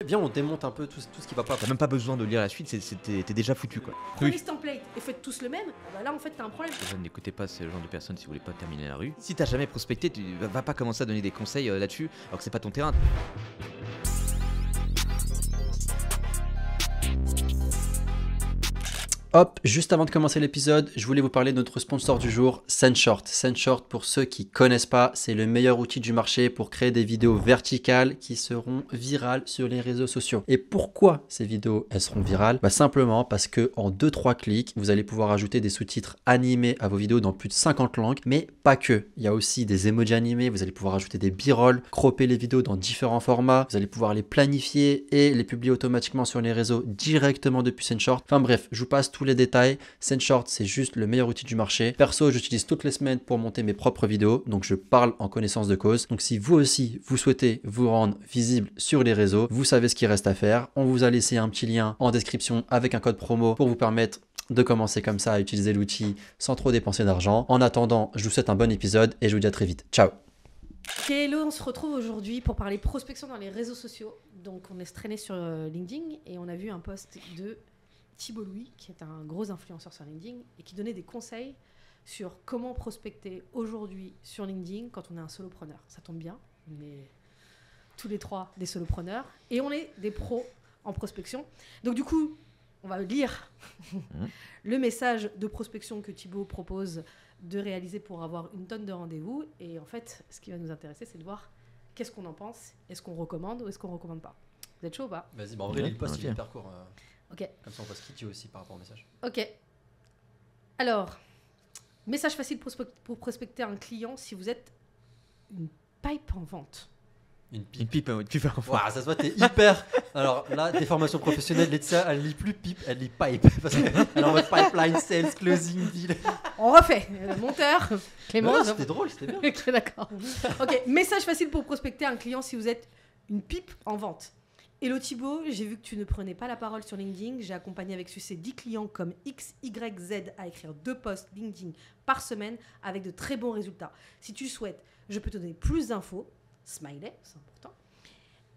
Viens, on démonte un peu tout ce qui va pas. T'as même pas besoin de lire la suite, t'es déjà foutu quoi. Prenez ce template et faites tous le même, bah là en fait t'as un problème. Déjà, n'écoutez pas ce genre de personnes si vous voulez pas terminer la rue. Si t'as jamais prospecté, tu vas pas commencer à donner des conseils là-dessus alors que c'est pas ton terrain. Hop, juste avant de commencer l'épisode, je voulais vous parler de notre sponsor du jour, SendShort. SendShort, pour ceux qui connaissent pas, c'est le meilleur outil du marché pour créer des vidéos verticales qui seront virales sur les réseaux sociaux. Et pourquoi ces vidéos elles seront virales? Simplement parce que en 2-3 clics, vous allez pouvoir ajouter des sous-titres animés à vos vidéos dans plus de 50 langues, mais pas que. Il y a aussi des emojis animés, vous allez pouvoir ajouter des b-rolls, cropper les vidéos dans différents formats, vous allez pouvoir les planifier et les publier automatiquement sur les réseaux directement depuis SendShort. Enfin bref, je vous passe tous les détails. SendShort, c'est juste le meilleur outil du marché. Perso, j'utilise toutes les semaines pour monter mes propres vidéos, donc je parle en connaissance de cause. Donc si vous aussi, vous souhaitez vous rendre visible sur les réseaux, vous savez ce qu'il reste à faire. On vous a laissé un petit lien en description avec un code promo pour vous permettre de commencer comme ça à utiliser l'outil sans trop dépenser d'argent. En attendant, je vous souhaite un bon épisode et je vous dis à très vite. Ciao. Hello, on se retrouve aujourd'hui pour parler prospection dans les réseaux sociaux. Donc on est traîné sur LinkedIn et on a vu un post de Thibault Louis, qui est un gros influenceur sur LinkedIn et qui donnait des conseils sur comment prospecter aujourd'hui sur LinkedIn quand on est un solopreneur. Ça tombe bien, on est tous les trois des solopreneurs et on est des pros en prospection. Donc du coup, on va lire le message de prospection que Thibault propose de réaliser pour avoir une tonne de rendez-vous. Et en fait, ce qui va nous intéresser, c'est de voir qu'est-ce qu'on en pense, est-ce qu'on recommande ou est-ce qu'on recommande pas. Vous êtes chaud ou pas? Vas-y, en vrai, le post il est hyper court. Ok. Comme ça, on passe qui aussi par rapport au message. Ok. Alors, message facile pour prospecter un client si vous êtes une pipe en vente. Une pipe en vente. Waouh, ça se voit, t'es hyper. Alors là, des formations professionnelles, Laetitia, elle lit plus pipe, elle lit pipe. Parce qu'elle est en mode pipeline, sales, closing, deal. On refait. Monteur, Clément. Ouais, c'était drôle, c'était bien. Ok, d'accord. Ok, message facile pour prospecter un client si vous êtes une pipe en vente. Hello Thibault, j'ai vu que tu ne prenais pas la parole sur LinkedIn. J'ai accompagné avec succès 10 clients comme XYZ à écrire 2 posts LinkedIn par semaine avec de très bons résultats. Si tu souhaites, je peux te donner plus d'infos. Smiley, c'est important.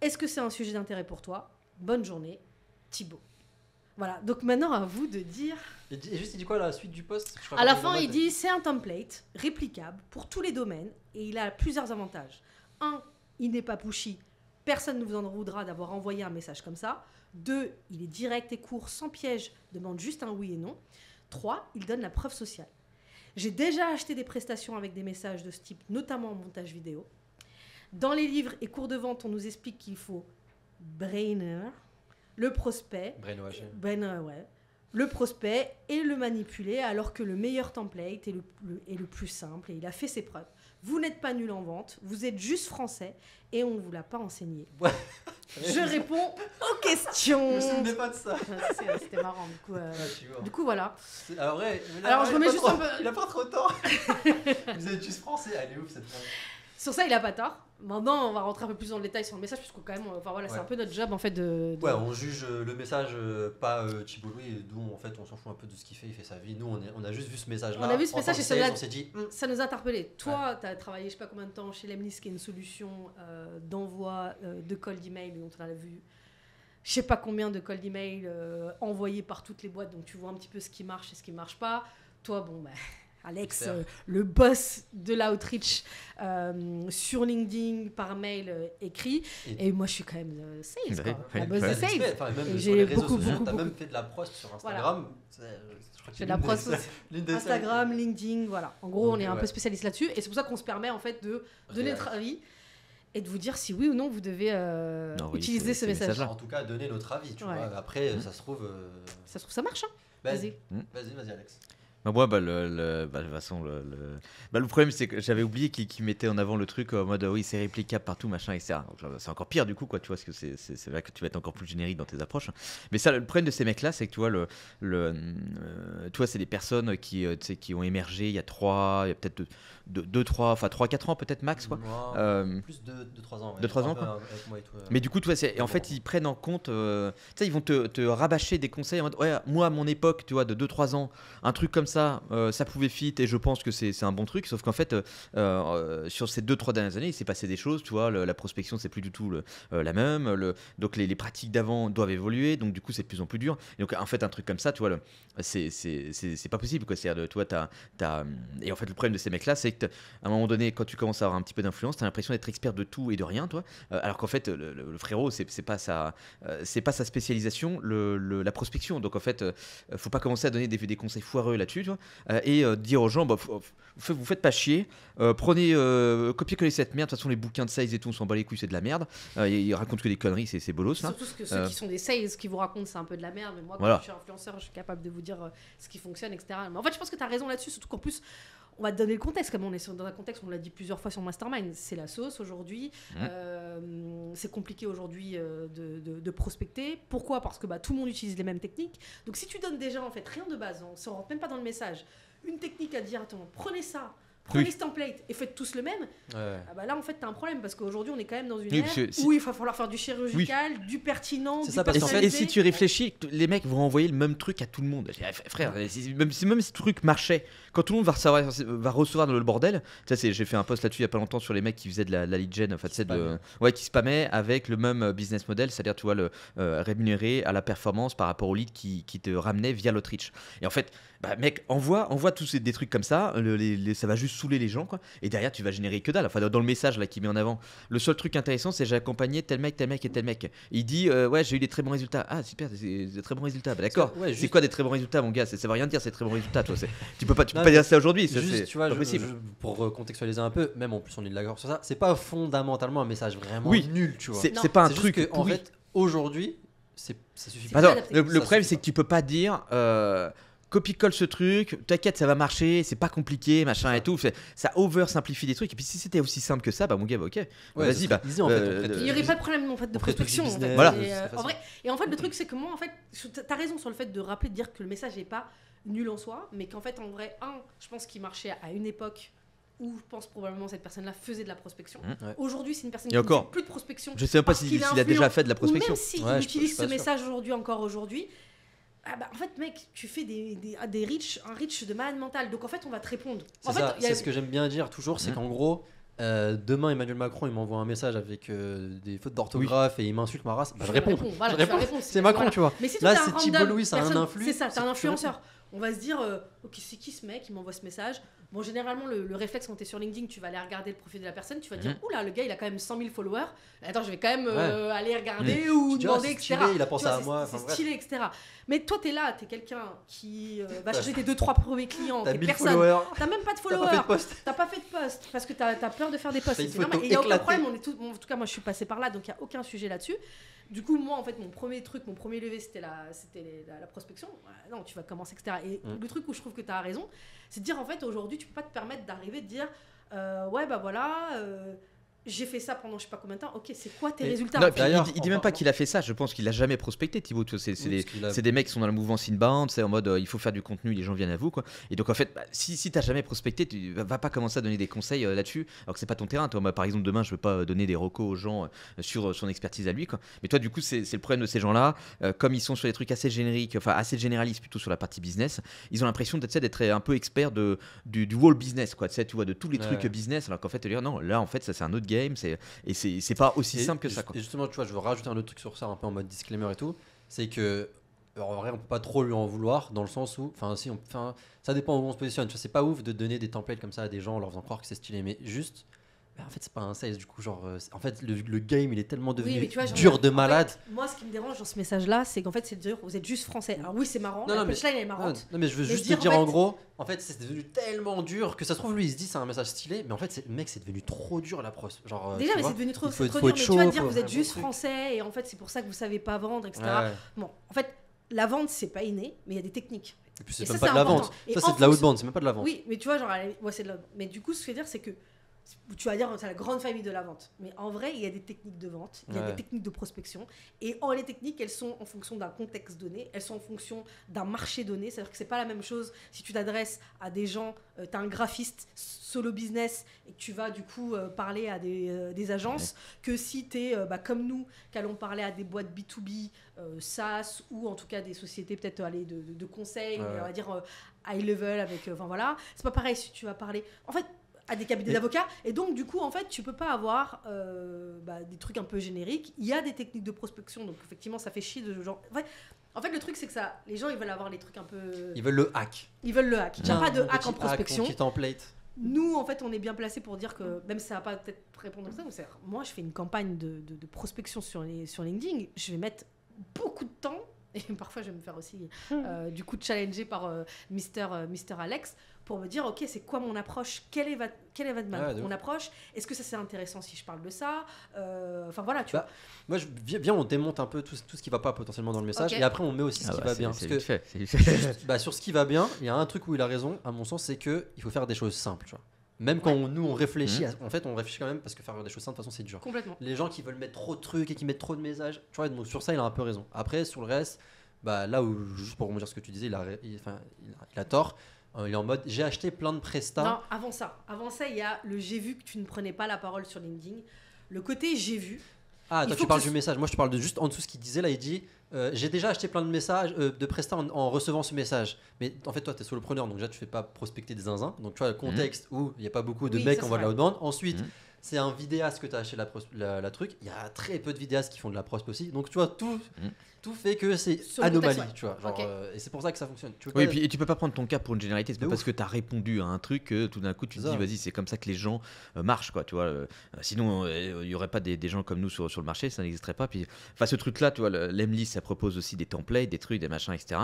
Est-ce que c'est un sujet d'intérêt pour toi? Bonne journée, Thibault. Voilà, donc maintenant à vous de dire... Et juste, il dit quoi la suite du post? À la fin, il dit c'est un template réplicable pour tous les domaines et il a plusieurs avantages. 1, il n'est pas pushy. Personne ne vous en voudra d'avoir envoyé un message comme ça. 2, il est direct et court, sans piège, demande juste un oui et non. 3, il donne la preuve sociale. J'ai déjà acheté des prestations avec des messages de ce type, notamment en montage vidéo. Dans les livres et cours de vente, on nous explique qu'il faut brainer, le prospect, le prospect et le manipuler, alors que le meilleur template est le plus simple et il a fait ses preuves. Vous n'êtes pas nul en vente, vous êtes juste français et on ne vous l'a pas enseigné. Ouais. Je réponds aux questions. Je me souvenais pas de ça. C'était marrant, du coup voilà. Alors je remets juste un peu... Il a pas trop de temps. Vous êtes juste français, elle est ouf cette phrase. Sur ça, il a pas tort. Maintenant, on va rentrer un peu plus dans le détail sur le message, puisque quand même, c'est un peu notre job en fait de... Ouais, on juge le message, pas Thibault Louis, d'où en fait on s'en fout un peu de ce qu'il fait, il fait sa vie. Nous, on a juste vu ce message-là. On a vu ce message et on s'est dit... ça nous a interpellés. Toi, tu as travaillé je sais pas combien de temps chez Lemnis, qui est une solution d'envoi de cold email, dont on a vu je sais pas combien de cold email envoyés par toutes les boîtes, donc tu vois un petit peu ce qui marche et ce qui marche pas. Toi, Alex, le boss de l'outreach sur LinkedIn par mail écrit. Et moi, je suis quand même sales, quoi. La boss de sales. J'ai beaucoup. T'as même fait de la prost sur Instagram. Voilà. Je fais de la prost Instagram, LinkedIn, voilà. En gros, on est un peu spécialiste là-dessus. Et c'est pour ça qu'on se permet en fait de donner notre avis et de vous dire si oui ou non vous devez utiliser ce message. En tout cas, donner notre avis. Tu vois. Après, ça se trouve... Ça se trouve, ça marche. Hein. Vas-y, Alex. Moi, de toute façon, le problème, c'est que j'avais oublié qu'il mettait en avant le truc en mode oui, c'est réplicable partout, machin, etc. Donc, c'est encore pire du coup, quoi, tu vois, parce que c'est vrai que tu vas être encore plus générique dans tes approches. Mais ça, le problème de ces mecs-là, c'est que tu vois, tu vois, c'est des personnes qui ont émergé il y a peut-être 3-4 ans, peut-être max, quoi. Plus de 3 ans. 2-3 ans, quoi. Mais du coup, tu vois, en fait, ils prennent en compte, tu sais, ils vont te rabâcher des conseils en mode, ouais, moi, à mon époque, tu vois, de 2-3 ans, un truc comme ça, ça pouvait fit et je pense que c'est un bon truc. Sauf qu'en fait, sur ces 2-3 dernières années, il s'est passé des choses. Tu vois, la prospection, c'est plus du tout la même. Donc les pratiques d'avant doivent évoluer. Donc du coup, c'est de plus en plus dur. Et donc en fait, un truc comme ça, tu vois, c'est pas possible. Quoi. C'est-à-dire, toi, et en fait, le problème de ces mecs-là, c'est qu'à un moment donné, quand tu commences à avoir un petit peu d'influence, t'as l'impression d'être expert de tout et de rien, toi. Alors qu'en fait, le frérot, c'est pas sa spécialisation, la prospection. Donc en fait, faut pas commencer à donner des conseils foireux là-dessus, tu vois, et dire aux gens, bah, vous faites pas chier, prenez, copiez-coller cette merde. De toute façon, les bouquins de sales et tout, on s'en bat les couilles, c'est de la merde. Ils racontent que des conneries, c'est bolos là. Surtout que ceux qui sont des sales qui vous racontent, c'est un peu de la merde. Mais moi, Voilà. quand je suis influenceur, je suis capable de vous dire ce qui fonctionne, etc. Mais en fait, je pense que tu as raison là-dessus, surtout qu'en plus, on va te donner le contexte. Comme on est dans un contexte, on l'a dit plusieurs fois sur Mastermind, c'est la sauce aujourd'hui. C'est compliqué aujourd'hui de prospecter. Pourquoi ? Parce que tout le monde utilise les mêmes techniques. Donc si tu donnes déjà en fait rien de base, on ne rentre même pas dans le message, une technique à dire, attends, prenez ça. Prenez ce template et faites tous le même. Là, en fait, t'as un problème parce qu'aujourd'hui, on est quand même dans une ère où il va falloir faire du chirurgical, du pertinent, du personnalisé. Et si tu réfléchis, les mecs vont envoyer le même truc à tout le monde. Frère, même si ce truc marchait, quand tout le monde va recevoir le bordel, j'ai fait un post là-dessus il y a pas longtemps sur les mecs qui faisaient de la lead gen, qui spammaient avec le même business model, c'est-à-dire tu vois rémunérer à la performance par rapport au lead qui te ramenait via l'outreach. Et en fait, mec, envoie tous des trucs comme ça, ça va juste saouler les gens, quoi. Et derrière, tu vas générer que dalle. Enfin, dans le message là qui met en avant, le seul truc intéressant, c'est j'ai accompagné tel mec et tel mec. Il dit ouais, j'ai eu des très bons résultats. Ah super, des très bons résultats. D'accord. C'est quoi des très bons résultats, mon gars? Ça veut rien dire, c'est très bons résultats. Toi, tu peux pas dire ça aujourd'hui. Juste, tu vois, pour contextualiser un peu, même en plus on est d'accord sur ça. C'est pas fondamentalement un message vraiment nul, tu vois. C'est pas un truc. Juste que, en fait, aujourd'hui, ça suffit pas. Le problème, c'est que tu peux pas dire. Copie-colle ce truc, t'inquiète, ça va marcher, c'est pas compliqué, machin et tout. Ça over-simplifie des trucs. Et puis si c'était aussi simple que ça, mon gars, ok. Vas-y, il y aurait pas de problème en fait de prospection. En fait. Voilà. Et en fait, le truc, c'est que moi, en fait, t'as raison sur le fait de rappeler, de dire que le message est pas nul en soi, mais qu'en fait, en vrai, je pense qu'il marchait à une époque où je pense probablement cette personne-là faisait de la prospection. Aujourd'hui, c'est une personne qui ne fait plus de prospection. Je sais même pas s'il a déjà fait de la prospection. Ou même s'il utilise ce message aujourd'hui. En fait, mec, tu fais un reach de malade mental. Donc, en fait, on va te répondre. C'est ce que j'aime bien dire toujours, c'est qu'en gros, demain, Emmanuel Macron, il m'envoie un message avec des fautes d'orthographe et il m'insulte ma race. Je réponds. C'est Macron, tu vois. Mais si là, c'est Thibault Louis, ça a un influx. C'est ça, c'est un influenceur. On va se dire, ok, c'est qui ce mec qui m'envoie ce message? Bon, généralement, le réflexe quand tu es sur LinkedIn, tu vas aller regarder le profil de la personne, tu vas dire, oula, le gars, il a quand même 100 000 followers. Attends, je vais quand même aller regarder ou demander, etc. Il a pensé à moi. C'est stylé, etc. Mais toi, tu es là, tu es quelqu'un qui va chercher tes 2-3 premiers clients. T'as 1000 followers. T'as même pas de followers. T'as pas fait de post parce que t'as peur de faire des posts. Et il n'y a aucun problème. En tout cas, moi, je suis passée par là, donc il n'y a aucun sujet là-dessus. Du coup, moi, en fait, mon premier levé, c'était la prospection. Non, tu vas commencer, etc. Et le truc où je trouve que tu as raison, c'est de dire, en fait, aujourd'hui, tu peux pas te permettre d'arriver, de dire, j'ai fait ça pendant je sais pas combien de temps. Ok, c'est quoi tes résultats? Non, il dit même pas qu'il a fait ça. Je pense qu'il a jamais prospecté, Thibaut. C'est des mecs qui sont dans le mouvement inbound. C'est en mode il faut faire du contenu, les gens viennent à vous, quoi. Et donc en fait, si t'as jamais prospecté, tu vas pas commencer à donner des conseils là-dessus. Alors que c'est pas ton terrain. Toi, par exemple, demain, je veux pas donner des recos aux gens sur son expertise à lui, quoi. Mais toi, du coup, c'est le problème de ces gens-là. Comme ils sont sur des trucs assez génériques, enfin assez généralistes plutôt sur la partie business, ils ont l'impression d'être un peu experts du whole business, quoi. Tu vois, de tous les trucs business. Alors qu'en fait, non, là, en fait, ça c'est un autre game. C'est pas aussi simple que ça, quoi. Et justement, tu vois, je veux rajouter un autre truc sur ça, un peu en mode disclaimer et tout. C'est que, en vrai, on peut pas trop lui en vouloir, dans le sens où, ça dépend où on se positionne. Tu vois, c'est pas ouf de donner des templates comme ça à des gens en leur faisant croire que c'est stylé, mais juste. En fait, c'est pas un sales, du coup, genre, en fait, le game, il est tellement devenu dur de malade. En fait, moi, ce qui me dérange dans ce message-là, c'est qu'en fait, c'est de dire, vous êtes juste français. Alors oui, c'est marrant, la punchline, elle est marrante. Non, mais je veux juste te dire, en gros, en fait, c'est devenu tellement dur que ça se trouve, lui, il se dit, c'est un message stylé, mais en fait, le mec, c'est devenu trop dur, la pros. Genre, déjà, mais c'est devenu trop dur, mais tu vas dire, vous êtes juste français, et en fait, c'est pour ça que vous savez pas vendre, etc. Bon, en fait, la vente, c'est pas inné, mais il y a des techniques. Et puis, c'est même pas de la vente. Ça, c'est de la outbound, c'est même pas de la vente. Oui, mais tu vois, genre, c'est de la vente. Mais du coup, ce que je veux dire, c'est que tu vas dire c'est la grande famille de la vente, mais en vrai il y a des techniques de vente, il y a des techniques de prospection, et les techniques elles sont en fonction d'un contexte donné, elles sont en fonction d'un marché donné, c'est à dire que c'est pas la même chose si tu t'adresses à des gens, tu as un graphiste solo business et que tu vas du coup parler à des agences, que si tu es comme nous qu'allons parler à des boîtes B2B, SaaS, ou en tout cas des sociétés peut-être de conseil, on va dire high level avec, enfin voilà, c'est pas pareil si tu vas parler, en fait, à des cabinets d'avocats, et donc du coup en fait tu peux pas avoir des trucs un peu génériques. Il y a des techniques de prospection, donc effectivement ça fait chier de genre. En fait le truc c'est que ça, les gens ils veulent avoir les trucs un peu. Ils veulent le hack. Ils veulent le hack. Il n'y a pas de hack en Petit prospection. Hack, petit template. Nous, en fait, on est bien placé pour dire que, même si ça va pas peut-être répondre comme ça, moi, je fais une campagne de prospection sur LinkedIn. Je vais mettre beaucoup de temps, et parfois, je vais me faire aussi, du coup, challenger par Mister Alex pour me dire, OK, c'est quoi mon approche ? Quelle est mon approche ? Est-ce que ça, c'est intéressant si je parle de ça ? Enfin, voilà, tu vois. Moi, viens, on démonte un peu tout ce qui va pas potentiellement dans le message, et après, on met aussi ce qui va bien. C'est vite fait. Juste, sur ce qui va bien, il y a un truc où il a raison, à mon sens, c'est qu'il faut faire des choses simples, tu vois. Même quand on réfléchit, en fait, on réfléchit quand même parce que faire des choses simples, de toute façon, c'est dur. Complètement. Les gens qui veulent mettre trop de trucs et qui mettent trop de messages, tu vois, donc sur ça, il a un peu raison. Après, sur le reste, là où, juste pour rebondir ce que tu disais, il a tort. Il est en mode, j'ai acheté plein de prestats. Non, avant ça, il y a le j'ai vu que tu ne prenais pas la parole sur LinkedIn. Le côté j'ai vu. Ah, toi, tu parles du message. Moi, je te parle de juste en dessous ce qu'il disait. Là, il dit j'ai déjà acheté plein de messages, de prestats en recevant ce message. Mais en fait, toi, tu es solopreneur, donc déjà, tu fais pas prospecter des zinzins. Donc, tu vois, le contexte où il n'y a pas beaucoup de mecs qui envoient de la outbound. Ensuite, c'est un vidéaste que tu as acheté la truc. Il y a très peu de vidéastes qui font de la prospe aussi. Donc, tu vois, tout fait que c'est anomalie, tu vois. Genre, et c'est pour ça que ça fonctionne. Et tu peux pas prendre ton cas pour une généralité. C'est pas parce que tu as répondu à un truc que tout d'un coup tu te dis vas-y, c'est comme ça que les gens marchent, quoi. Tu vois, sinon il y aurait pas des gens comme nous sur le marché, ça n'existerait pas. Puis, ce truc-là, tu vois, l'Emly, ça propose aussi des templates, des trucs, des machins, etc.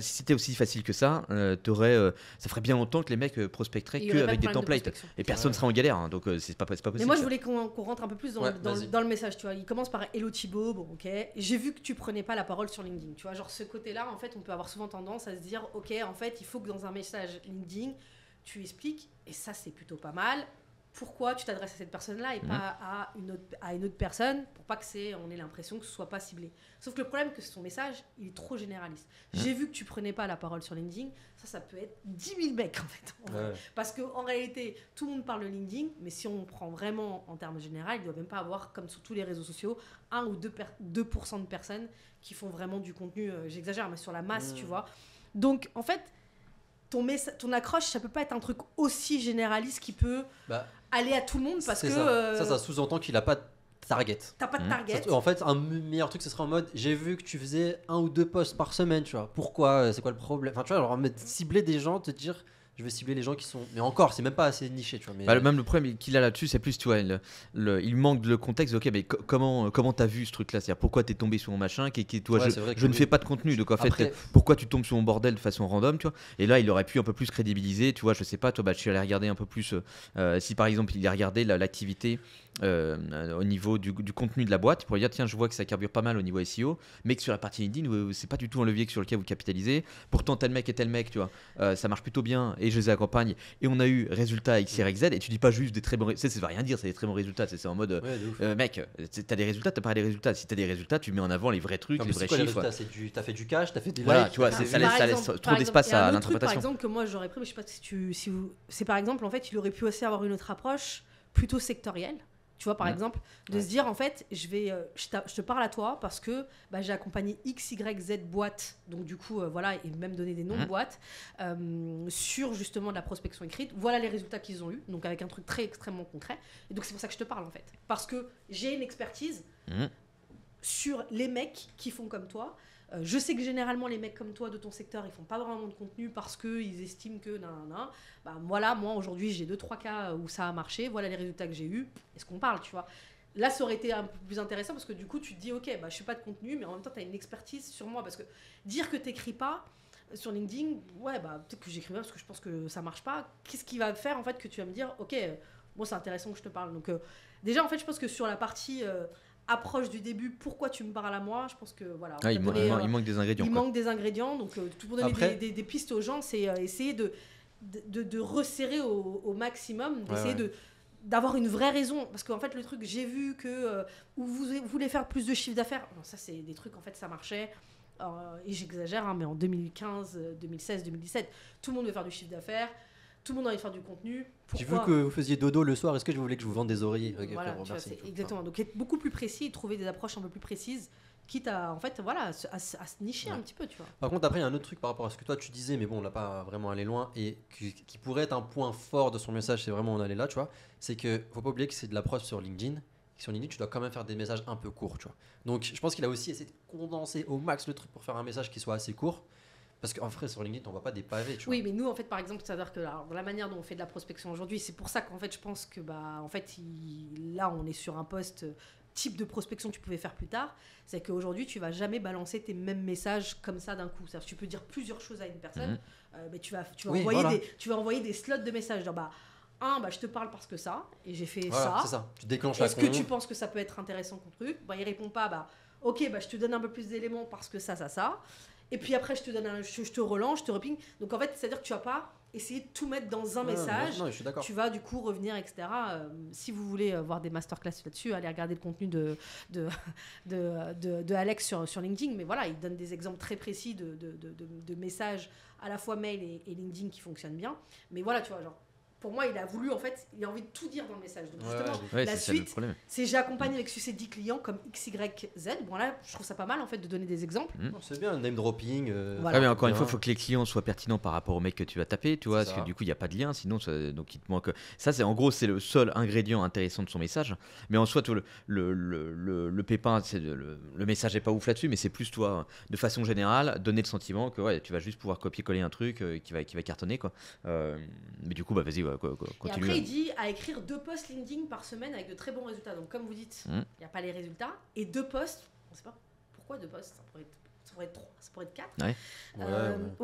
Si c'était aussi facile que ça, ça ferait bien longtemps que les mecs prospecteraient qu'avec des templates. Et personne serait en galère, hein, donc c'est pas possible. Mais moi, je voulais qu'on rentre un peu plus dans le message. Tu vois, il commence par Hello Thibaut. Bon, ok. J'ai vu que tu prenais pas la parole sur LinkedIn. Tu vois, genre ce côté-là, en fait, on peut avoir souvent tendance à se dire, ok, en fait, il faut que dans un message LinkedIn, tu expliques, et ça, c'est plutôt pas mal, pourquoi tu t'adresses à cette personne-là et pas à une autre personne, pour pas que on ait l'impression que ce soit pas ciblé. Sauf que le problème, c'est que son message, il est trop généraliste. J'ai vu que tu prenais pas la parole sur LinkedIn, ça peut être 10 000 mecs, en fait. Parce qu'en réalité, tout le monde parle de LinkedIn, mais si on prend vraiment en termes généraux, il ne doit même pas avoir, comme sur tous les réseaux sociaux, 1 ou 2% de personnes qui font vraiment du contenu, j'exagère, mais sur la masse, tu vois. Donc, en fait, ton accroche, ça peut pas être un truc aussi généraliste qui peut aller à tout le monde parce que... Ça sous-entend qu'il a pas de target. T'as pas de target. En fait, un meilleur truc, ce serait en mode j'ai vu que tu faisais 1 ou 2 posts par semaine, tu vois. Pourquoi ? C'est quoi le problème ? Enfin, tu vois, alors cibler des gens, te dire je vais cibler les gens qui sont. Mais encore, c'est même pas assez niché, tu vois. Mais... même le problème qu'il a là-dessus, c'est plus, tu vois, il manque le contexte. Ok, mais comment t'as vu ce truc-là ? C'est-à-dire pourquoi t'es tombé sur mon machin ? Je ne fais pas de contenu, donc en fait, pourquoi tu tombes sur mon bordel de façon random, tu vois ? Et là, il aurait pu un peu plus crédibiliser, tu vois. Je sais pas, toi, je suis allé regarder un peu plus. Si par exemple, il a regardé l'activité. Au niveau du contenu de la boîte pour dire tiens je vois que ça carbure pas mal au niveau SEO mais que sur la partie LinkedIn c'est pas du tout un levier sur lequel vous capitalisez, pourtant tel mec et tel mec tu vois ça marche plutôt bien et je les accompagne et on a eu résultats X, Y, Z et tu dis pas juste des très bons résultats, ça veut rien dire, c'est des très bons résultats, c'est en mode mec t'as des résultats, t'as pas des résultats, si t'as des résultats tu mets en avant les vrais trucs, les vrais chiffres. T'as fait du cash, t'as fait des voilà, likes, tu vois, ça laisse trop d'espace à l'interprétation. Par exemple que moi j'aurais pris, mais je sais pas si vous c'est par exemple en fait il aurait pu aussi avoir une autre approche plutôt sectorielle. Tu vois, par exemple, de se dire, en fait, je te parle à toi parce que j'ai accompagné X, Y, Z boîtes, donc du coup, voilà, et même donné des noms de boîtes, sur justement de la prospection écrite. Voilà les résultats qu'ils ont eu, donc avec un truc très extrêmement concret. Et donc, c'est pour ça que je te parle, en fait. Parce que j'ai une expertise sur les mecs qui font comme toi. Je sais que généralement les mecs comme toi de ton secteur ils font pas vraiment de contenu parce qu'ils estiment que voilà, moi aujourd'hui j'ai 2-3 cas où ça a marché, voilà les résultats que j'ai eu, est-ce qu'on parle, tu vois. Là ça aurait été un peu plus intéressant parce que du coup tu te dis ok je fais pas de contenu mais en même temps tu as une expertise sur moi parce que dire que t'écris pas sur LinkedIn, peut-être que j'écris pas parce que je pense que ça marche pas, qu'est-ce qui va faire en fait que tu vas me dire ok bon c'est intéressant que je te parle, donc déjà en fait je pense que sur la partie approche du début, pourquoi tu me parles à moi, je pense que voilà. Il manque des ingrédients. Il manque des ingrédients, donc tout pour donner des pistes aux gens, c'est essayer de resserrer au maximum, d'essayer d'avoir une vraie raison, parce qu'en fait le truc, j'ai vu que vous voulez faire plus de chiffre d'affaires, non, ça c'est des trucs en fait ça marchait, et j'exagère, mais en 2015, 2016, 2017, tout le monde veut faire du chiffre d'affaires. Tout le monde a envie de faire du contenu. J'ai vu que vous faisiez dodo le soir. Est-ce que je voulais que je vous vende des oreillers? Voilà, tu vois, exactement. Donc être beaucoup plus précis, trouver des approches un peu plus précises quitte à, en fait, voilà, à se nicher un petit peu, tu vois. Par contre, après, il y a un autre truc par rapport à ce que toi tu disais, mais bon, on l'a pas vraiment allé loin, et qui pourrait être un point fort de son message, c'est vraiment on allait là, tu vois. C'est que faut pas oublier que c'est de la preuve sur LinkedIn. Sur LinkedIn, tu dois quand même faire des messages un peu courts, tu vois. Donc, je pense qu'il a aussi essayé de condenser au max le truc pour faire un message qui soit assez court. Parce qu'en vrai, sur LinkedIn, on voit pas des pavés, tu vois. Oui, mais nous, en fait, par exemple, c'est-à-dire que alors, dans la manière dont on fait de la prospection aujourd'hui, c'est pour ça qu'en fait, je pense que en fait, là, on est sur un poste type de prospection que tu pouvais faire plus tard. C'est qu'aujourd'hui, tu vas jamais balancer tes mêmes messages comme ça d'un coup. C'est-à-dire que tu peux dire plusieurs choses à une personne, mais tu vas Oui, envoyer voilà. tu vas envoyer des slots de messages. Genre, je te parle parce que ça, et j'ai fait Voilà, ça. c'est ça. Tu déclenches la Est-ce que tu penses que ça peut être intéressant ton truc? Il répond pas, ok, je te donne un peu plus d'éléments parce que ça. Et puis après, je te relance, je te reping. Donc en fait, c'est-à-dire que tu vas pas essayer de tout mettre dans un message. Non, je suis d'accord. Tu vas du coup revenir, etc. Si vous voulez voir des masterclass là-dessus, allez regarder le contenu de Alex sur LinkedIn. Mais voilà, il donne des exemples très précis de messages à la fois mail et LinkedIn qui fonctionnent bien. Mais voilà, tu vois, genre. Pour moi, il a envie de tout dire dans le message. Donc justement, la suite, c'est j'accompagne avec succès 10 clients comme XYZ. Bon là, je trouve ça pas mal en fait de donner des exemples. C'est bien, name dropping. Voilà. Mais encore une fois, il faut que les clients soient pertinents par rapport au mec que tu vas taper, tu vois, C'est parce ça. que du coup, il n'y a pas de lien, sinon, donc il te manque. Ça, c'est en gros, c'est le seul ingrédient intéressant de son message. Mais en soi, toi, le pépin, le message n'est pas ouf là-dessus, mais c'est plus toi, de façon générale, donner le sentiment que ouais, tu vas juste pouvoir copier-coller un truc qui va cartonner, quoi. Mais du coup, vas-y. Et Continue. après, il dit à écrire 2 posts LinkedIn par semaine avec de très bons résultats. Donc, comme vous dites, il n'y a pas les résultats. Et 2 posts, on ne sait pas pourquoi 2 posts, ça pourrait être 3, ça pourrait être 4. Ouais.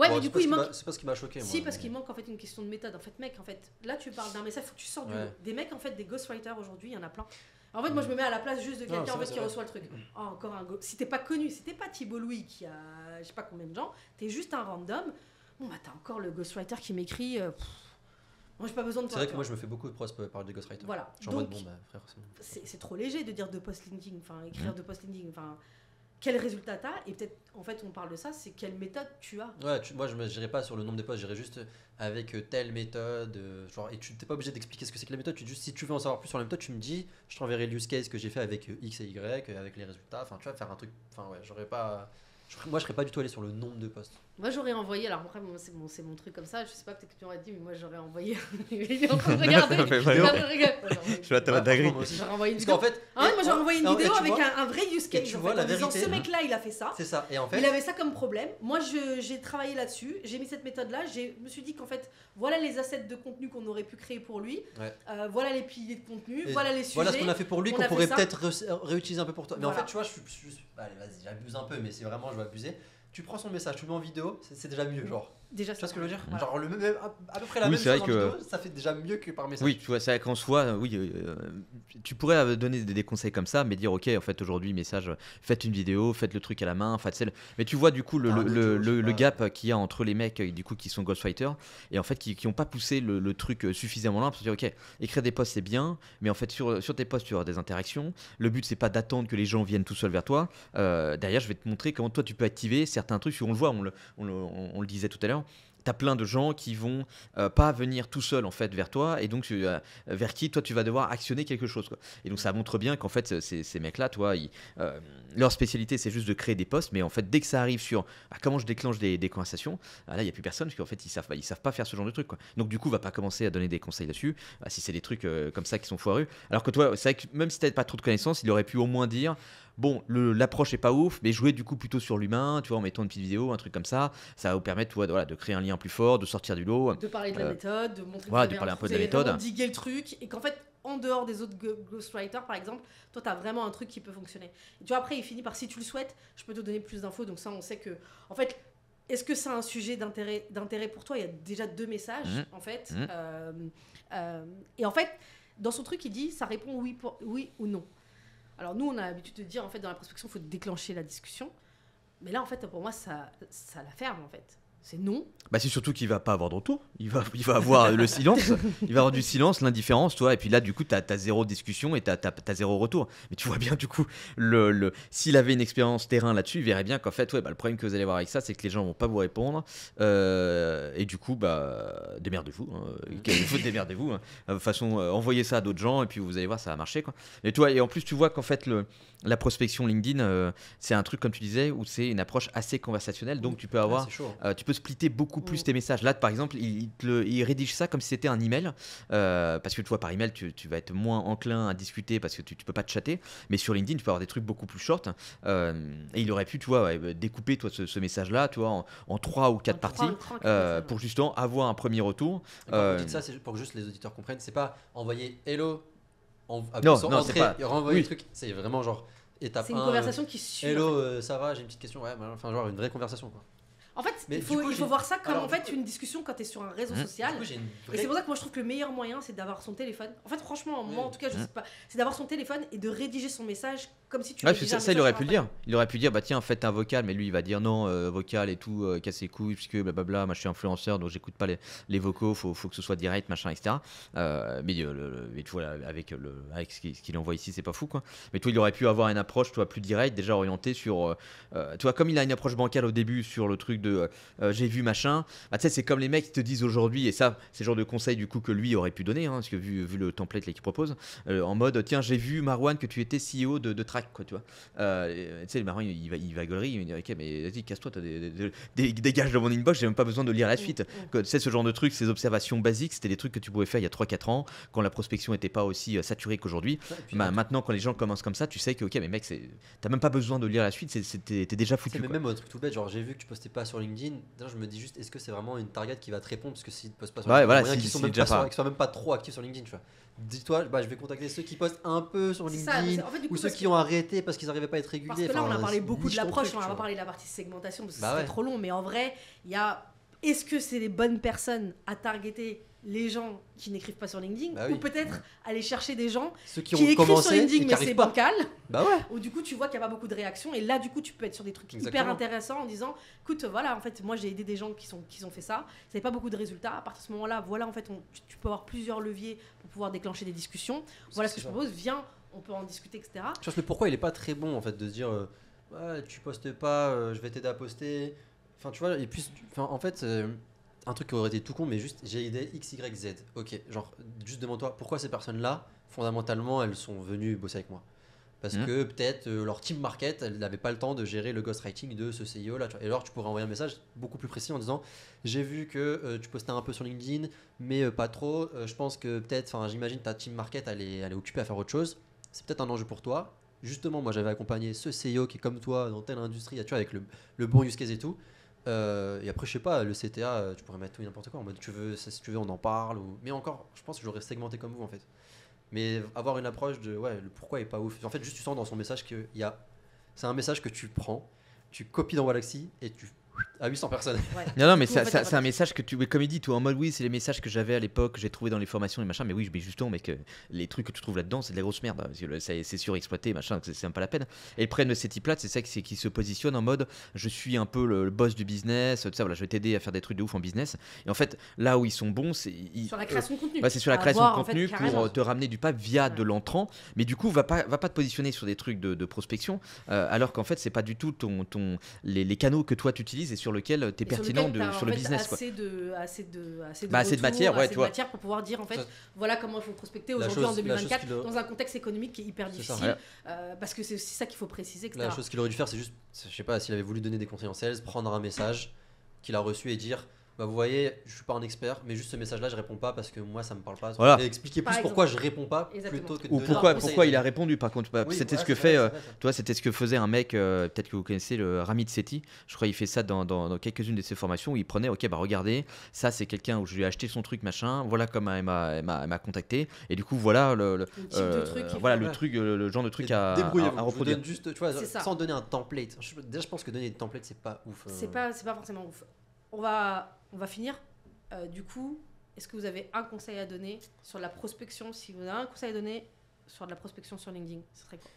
Mais du coup, il manque. C'est pas ce qui m'a choqué. Si, moi, parce mais- qu'il manque en fait une question de méthode. En fait, mec, là, tu parles d'un message, il faut que tu sortes du lot. Des mecs, en fait, des ghostwriters aujourd'hui, il y en a plein. En fait, moi, je me mets à la place juste de Non, quelqu'un c'est qui vrai. reçoit le truc. Oh, encore un Si t'es pas connu, si t'es pas Thibault Louis qui a je sais pas combien de gens, t'es juste un random. Bon, t'as encore le ghostwriter qui m'écrit. Moi, j'ai pas besoin de C'est toi. vrai tu que moi vois. je me fais beaucoup de pros par des ghostwriters. Voilà. Je suis en Donc, mode bon, frère, c'est- c'est trop léger de dire 2 posts LinkedIn, enfin écrire 2 posts LinkedIn, enfin quel résultat t'as, et peut-être en fait on parle de ça, c'est quelle méthode tu as. Ouais, moi je n'irai pas sur le nombre de posts, j'irai juste avec telle méthode. Genre, et tu n'es pas obligé d'expliquer ce que c'est que la méthode. Tu dis juste, si tu veux en savoir plus sur la méthode, tu me dis, je t'enverrai le use case que j'ai fait avec X et Y, avec les résultats. Enfin, tu vois, faire un truc. Enfin, ouais, j'aurais pas. Moi je serais pas du tout allé sur le nombre de posts. Moi j'aurais envoyé, alors après c'est mon truc comme ça, je sais pas peut-être que tu aurais dit, mais moi j'aurais envoyé. Il est en train de regarder. Je vais à dinguerie. J'aurais envoyé une Parce vidéo. qu'en fait. Moi j'aurais envoyé une non, vidéo et tu avec vois- un vrai use case. tu En vois, fait, la en disant, vérité- ce mec-là il a fait ça. C'est ça. Et en fait. Il avait ça comme problème. Moi, j'ai travaillé là-dessus. J'ai mis cette méthode-là. Je me suis dit qu'en fait, voilà les assets de contenu qu'on aurait pu créer pour lui. Ouais. Voilà les piliers de contenu. Et Voilà les sujets. Voilà ce qu'on a fait pour lui, On qu'on a fait pourrait ça. peut-être réutiliser un peu pour toi. Mais Voilà. en fait, tu vois, allez, vas-y, j'abuse un peu, mais c'est vraiment, je vais abuser. Tu prends son message, tu le mets en vidéo, c'est déjà mieux, genre. Déjà, Tu vois ce que je veux dire? Ouais. Genre, à peu près la Oui, même c'est chose vrai en que- vidéo, ça fait déjà mieux que par message. Oui, tu vois, c'est vrai qu'en soi, oui, tu pourrais donner des conseils comme ça, mais dire, ok, en fait, aujourd'hui, message, faites une vidéo, faites le truc à la main, enfin, mais tu vois, du coup, Un audio, je sais le pas. gap qu'il y a entre les mecs, du coup, qui sont ghostwriters, et en fait, qui n'ont pas poussé le truc suffisamment loin pour se dire, ok, écrire des posts, c'est bien, mais en fait, sur tes posts, tu auras des interactions. Le but, c'est pas d'attendre que les gens viennent tout seuls vers toi. Derrière, je vais te montrer comment toi, tu peux activer certains trucs. On le voit, on le disait tout à l'heure. T'as plein de gens qui vont pas venir tout seuls en fait vers toi, et donc vers qui toi tu vas devoir actionner quelque chose, quoi. Et donc ça montre bien qu'en fait ces mecs-là, toi, leur spécialité c'est juste de créer des posts, mais en fait dès que ça arrive sur comment je déclenche des conversations, là il y a plus personne, parce qu'en fait ils savent pas faire ce genre de truc, quoi. Donc du coup va pas commencer à donner des conseils là-dessus si c'est des trucs comme ça qui sont foireux. Alors que toi, c'est vrai que même si t'avais pas trop de connaissances, il aurait pu au moins dire bon, l'approche est pas ouf, mais jouer du coup plutôt sur l'humain, tu vois, en mettant une petite vidéo, un truc comme ça va vous permettre, tu vois, de créer un lien plus fort, de sortir du lot. De parler de la méthode, de montrer voilà, que de vous parler avez un peu de vous la avez méthode. vraiment digué le truc, et qu'en fait, en dehors des autres ghostwriters, par exemple, toi, tu as vraiment un truc qui peut fonctionner. Et tu vois, après, il finit par, si tu le souhaites, je peux te donner plus d'infos, donc ça, on sait que, en fait, est-ce que c'est un sujet d'intérêt pour toi? Il y a déjà 2 messages, en fait. Et en fait, dans son truc, il dit, ça répond oui ou non. Alors nous, on a l'habitude de dire, en fait, dans la prospection, il faut déclencher la discussion. Mais là, en fait, pour moi, ça la ferme, en fait. c'est non. Bah c'est surtout qu'il va pas avoir de retour. Il va avoir le silence. Il va avoir du silence, l'indifférence, toi. Et puis là, du coup, t'as zéro discussion et t'as zéro retour. Mais tu vois bien, du coup, s'il avait une expérience terrain là-dessus, il verrait bien qu'en fait, ouais, bah, le problème que vous allez avoir avec ça, c'est que les gens vont pas vous répondre. Et du coup, bah, démerdez-vous. Démerdez-vous. Hein. De toute façon, envoyez ça à d'autres gens et puis vous allez voir, ça va marcher, quoi. Et toi, et en plus, tu vois qu'en fait, la prospection LinkedIn, c'est un truc, comme tu disais, où c'est une approche assez conversationnelle. Donc, tu peux avoir, c'est chaud. tu peux splitter beaucoup plus tes messages. Là, par exemple, il rédige ça comme si c'était un email, parce que tu vois, par email, tu vas être moins enclin à discuter parce que tu peux pas te chatter. Mais sur LinkedIn, tu peux avoir des trucs beaucoup plus short. Et il aurait pu, tu vois, découper toi ce message-là, tu vois, en 3 ou 4 parties, pour justement avoir un premier retour. Quand vous dites ça, c'est pour que juste les auditeurs comprennent. C'est pas envoyer hello, Non, c'est pas. et renvoyer Oui. le truc. C'est vraiment genre étape C'est une 1, conversation qui suit. hello, en fait. ça va, j'ai une petite question. Ouais, enfin, genre une vraie conversation, quoi. En fait, Mais il du faut, coup, il faut j'ai- voir ça comme alors, en du fait coup- une discussion quand tu es sur un réseau social. Du coup, j'ai une Et vraie- c'est pour ça que moi je trouve que le meilleur moyen c'est d'avoir son téléphone. En fait, franchement, moi Oui. en tout cas, je sais pas, c'est d'avoir son téléphone et de rédiger son message comme si tu Ouais, rédigeais ça, un ça, il message aurait sur pu le un dire. Il aurait pu dire, bah tiens, faites un vocal, mais lui il va dire non, vocal et tout, casse les couilles, puisque blablabla, moi je suis influenceur, donc j'écoute pas les vocaux, faut que ce soit direct, machin, etc. Mais tu vois, avec ce qu'il envoie ici, c'est pas fou, quoi. Mais toi, il aurait pu avoir une approche, toi, plus directe, déjà orientée sur. Tu vois, comme il a une approche bancale au début sur le truc de j'ai vu machin, bah, tu sais, c'est comme les mecs qui te disent aujourd'hui, et ça, c'est le genre de conseil du coup que lui aurait pu donner, hein, parce que vu le template là, qu'il propose, en mode tiens, j'ai vu Marwan que tu étais CEO de Track, quoi, tu vois. Tu sais, le marrant, il va gueulerie, il va dire ok, mais vas-y, casse-toi, dégage de mon inbox, j'ai même pas besoin de lire la suite. Tu sais, ce genre de trucs, ces observations basiques, c'était des trucs que tu pouvais faire il y a 3-4 ans, quand la prospection était pas aussi saturée qu'aujourd'hui. Ouais, et puis, Maintenant, quand les gens commencent comme ça, tu sais que ok, mais mec, t'as même pas besoin de lire la suite, t'es déjà foutu. c'est Quoi. même un truc tout bête, genre j'ai vu que tu postais pas sur LinkedIn. D'ailleurs, je me dis juste, est-ce que c'est vraiment une target qui va te répondre? Parce que s'ils ne postent pas sur Ouais, LinkedIn, voilà, il y a moyen si- qu'ils sont si même déjà pas, pas. qu'ils soient même pas trop actifs sur LinkedIn, tu vois. Dis-toi, bah, je vais contacter ceux qui postent un peu sur C'est ça, LinkedIn, en fait, du coup, ou ceux parce qui ont arrêté parce qu'ils n'arrivaient pas à être Parce réguliers. que là, on a Enfin, parlé beaucoup de niche ton l'approche, truc, on tu va pas vois. parler de la partie segmentation parce que Bah c'est ouais. trop long, mais en vrai, il y a est-ce que c'est les bonnes personnes à targeter les gens qui n'écrivent pas sur LinkedIn Bah oui. ou peut-être aller chercher des gens Ceux qui ont écrivent sur commencé et LinkedIn qui mais arrivent c'est pas. bancal Bah ouais. où du coup tu vois qu'il n'y a pas beaucoup de réactions et là du coup tu peux être sur des trucs hyper Exactement. intéressants en disant écoute voilà en fait moi j'ai aidé des gens qui ont fait ça, ça n'avait pas beaucoup de résultats, à partir de ce moment là voilà en fait tu peux avoir plusieurs leviers pour pouvoir déclencher des discussions, voilà ce que je ça. propose, viens on peut en discuter etc. Je pense le pourquoi il est pas très bon en fait de se dire ouais, tu postes pas, je vais t'aider à poster. Enfin tu vois, et puis en fait un truc qui aurait été tout con, mais juste j'ai aidé X, Y, Z. Ok, genre juste demande-toi pourquoi ces personnes-là, fondamentalement, elles sont venues bosser avec moi. Parce que peut-être leur team market, elle n'avait pas le temps de gérer le ghostwriting de ce CEO là. Tu vois. Et alors tu pourrais envoyer un message beaucoup plus précis en disant j'ai vu que tu postais un peu sur LinkedIn, mais pas trop. Je pense que peut-être, enfin j'imagine ta team market elle est occupée à faire autre chose. C'est peut-être un enjeu pour toi. Justement, moi j'avais accompagné ce CEO qui est comme toi dans telle industrie, tu vois, avec le bon use case et tout. Et après, je sais pas, le CTA, tu pourrais mettre tout et n'importe quoi en mode si tu veux, on en parle. Mais encore, je pense que j'aurais segmenté comme vous en fait. Mais avoir une approche de ouais, le pourquoi est pas ouf. En fait, juste tu sens dans son message que c'est un message que tu prends, tu copies dans Galaxy et tu à 800 personnes. Ouais. Non, mais Du coup, en fait, c'est un message que tu. Comme il dit, toi, en mode oui, c'est les messages que j'avais à l'époque, que j'ai trouvé dans les formations et machin. Mais oui, mais justement, mec, les trucs que tu trouves là-dedans, c'est de la grosse merde. Parce que c'est surexploité, machin, donc c'est même pas la peine. Et le problème de ces types-là, c'est ça qui se positionne en mode je suis un peu le boss du business, tu sais, voilà, je vais t'aider à faire des trucs de ouf en business. Et en fait, là où ils sont bons, c'est. sur la création de contenu. Ouais, c'est sur la À création avoir, de en fait, contenu carrément. pour te ramener du pas via Ouais. de l'entrant. Mais du coup, va pas te positionner sur des trucs de prospection, alors qu'en fait, c'est pas du tout les canaux que toi tu utilises et sur lesquels tu es Et sur pertinent lequel t'as, sur en le fait, business. Quoi. assez de Bah, assez de retours, matière, ouais, assez tu de vois. matière pour pouvoir dire en fait Ça- voilà comment il faut prospecter La aujourd'hui en chose- la chose 2024 qu'il a- dans un contexte économique qui est hyper C'est ça. difficile parce que c'est aussi ça qu'il faut préciser etc. La chose qu'il aurait dû faire, c'est juste, je sais pas, s'il avait voulu donner des conseils en sales, prendre un message qu'il a reçu et dire bah vous voyez, je suis pas un expert, mais juste ce message-là, je réponds pas parce que moi ça me parle pas. Voilà. Et expliquer Par plus exemple. pourquoi je réponds pas Exactement. plutôt que de Ou donner un pourquoi conseil. il a répondu par contre. Oui, C'était voilà, ce que c'est vrai, fait. c'est vrai, ça. Toi, c'était ce que faisait un mec, peut-être que vous connaissez, le Ramit Sethi. Je crois qu'il fait ça dans quelques-unes de ses formations où il prenait, ok, bah regardez, ça c'est quelqu'un où je lui ai acheté son truc, machin, voilà comment elle m'a contacté. Et du coup, voilà le type de truc qu'il voilà faut. le truc, le genre de truc Et à débrouillez-vous. Je vous reproduire. donne juste, tu vois, C'est ça. sans donner un template. Déjà, je pense que donner des templates, c'est pas ouf. C'est pas forcément ouf. On va finir. Du coup, est-ce que vous avez un conseil à donner sur la prospection? Si vous avez un conseil à donner sur de la prospection sur LinkedIn, ce serait quoi?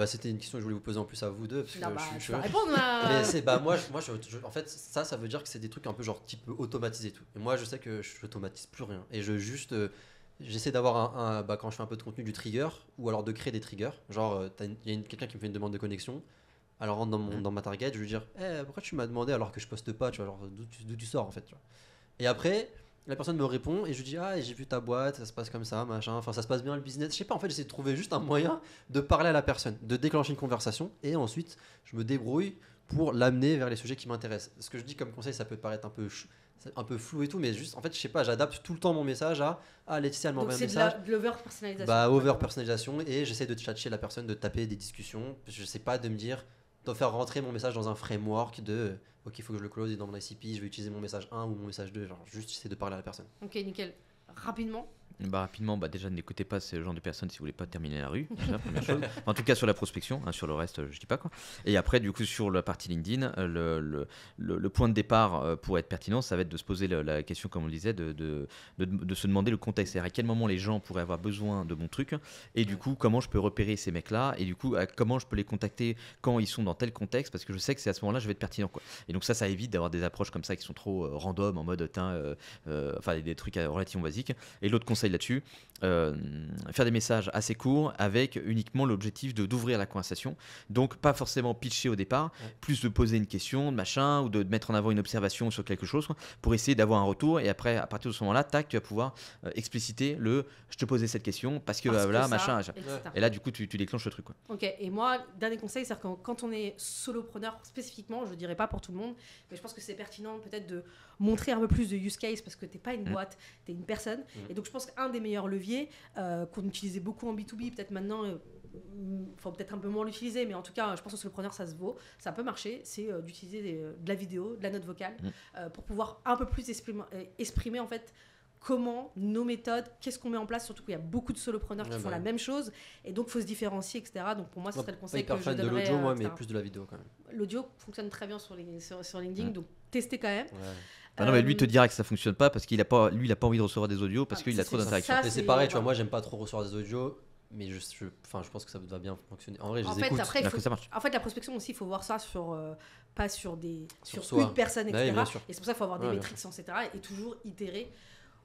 C'était une question que je voulais vous poser en plus à vous deux. Parce que Non, bah, je tu vas répondre là. Mais c'est, en fait, ça veut dire que c'est des trucs un peu genre type automatisé et tout. Et moi, je sais que je n'automatise plus rien. Et j'essaie d'avoir quand je fais un peu de contenu, du trigger, ou alors de créer des triggers. Genre, il y a quelqu'un qui me fait une demande de connexion. Alors, rentre dans ma target, je vais lui dire, pourquoi tu m'as demandé alors que je poste pas, tu vois, genre, d'où tu sors en fait, tu vois. Et après, la personne me répond et je lui dis, j'ai vu ta boîte, ça se passe comme ça, machin, enfin ça se passe bien le business. Je sais pas, en fait, j'essaie de trouver juste un moyen de parler à la personne, de déclencher une conversation, et ensuite je me débrouille pour l'amener vers les sujets qui m'intéressent. Ce que je dis comme conseil, ça peut paraître un peu flou et tout, mais juste en fait, je sais pas, j'adapte tout le temps mon message à Laetitia, elle m'envoie un message. C'est de l'over-personnalisation. Over-personnalisation, et j'essaie de tchatcher la personne, de taper des discussions. Je sais pas, de me dire, de faire rentrer mon message dans un framework de ok, il faut que je le close et dans mon ICP, je vais utiliser mon message 1 ou mon message 2, genre juste j'essaie de parler à la personne. Ok, nickel. Rapidement. Rapidement, déjà n'écoutez pas ce genre de personnes si vous voulez pas terminer la rue, déjà, première chose. En tout cas sur la prospection, sur le reste je dis pas quoi. Et après du coup sur la partie LinkedIn, le point de départ pour être pertinent, ça va être de se poser la question, comme on le disait, de se demander le contexte, c'est-à-dire à quel moment les gens pourraient avoir besoin de mon truc, et du coup comment je peux repérer ces mecs-là, et du coup comment je peux les contacter quand ils sont dans tel contexte, parce que je sais que c'est à ce moment-là je vais être pertinent, quoi. Et donc ça évite d'avoir des approches comme ça qui sont trop random, en mode des trucs relativement basiques. Et l'autre conseil là-dessus, faire des messages assez courts avec uniquement l'objectif d'ouvrir la conversation, donc pas forcément pitcher au départ, plus de poser une question, machin, ou de mettre en avant une observation sur quelque chose, quoi, pour essayer d'avoir un retour, et après à partir de ce moment-là, tac, tu vas pouvoir expliciter je te posais cette question parce que là, machin, et là du coup tu déclenches le truc, quoi. Ok, et moi, dernier conseil, c'est que quand on est solopreneur spécifiquement, je dirais pas pour tout le monde, mais je pense que c'est pertinent peut-être de montrer un peu plus de use case, parce que t'es pas une boîte, t'es une personne. Et donc je pense qu'un des meilleurs leviers qu'on utilisait beaucoup en B2B, peut-être maintenant, faut peut-être un peu moins l'utiliser, mais en tout cas je pense que solopreneur ça se vaut, ça peut marcher, c'est d'utiliser de la vidéo, de la note vocale, pour pouvoir un peu plus exprimer en fait comment, nos méthodes, qu'est-ce qu'on met en place, surtout qu'il y a beaucoup de solopreneurs qui font la même chose, et donc il faut se différencier, etc. Donc pour moi, ce serait le conseil que je donnerais. Pas hyper fan de l'audio, moi, mais plus de la vidéo quand même. L'audio fonctionne très bien sur LinkedIn, donc testez quand même. Non, mais lui te dira que ça fonctionne pas parce qu'il a pas envie de recevoir des audios parce qu'il a trop d'interactions. Mais c'est pareil, tu vois, moi j'aime pas trop recevoir des audios, mais je pense que ça va bien fonctionner. En vrai, je les écoute. Après, ça marche. En fait, la prospection aussi, il faut voir ça pas sur soi. Une personne, etc. Ouais, et c'est pour ça qu'il faut avoir des métriques, etc. Et toujours itérer.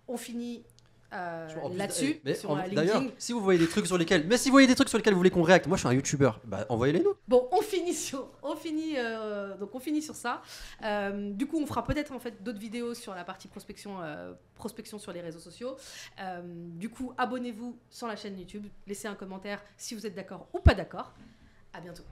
On finit là-dessus, sur LinkedIn. D'ailleurs, si vous voyez des trucs sur lesquels vous voulez qu'on réacte, moi je suis un youtubeur, envoyez-les nous. Bon, on finit sur ça. Du coup, on fera peut-être en fait d'autres vidéos sur la partie prospection sur les réseaux sociaux. Du coup, abonnez-vous sur la chaîne YouTube, laissez un commentaire si vous êtes d'accord ou pas d'accord. À bientôt.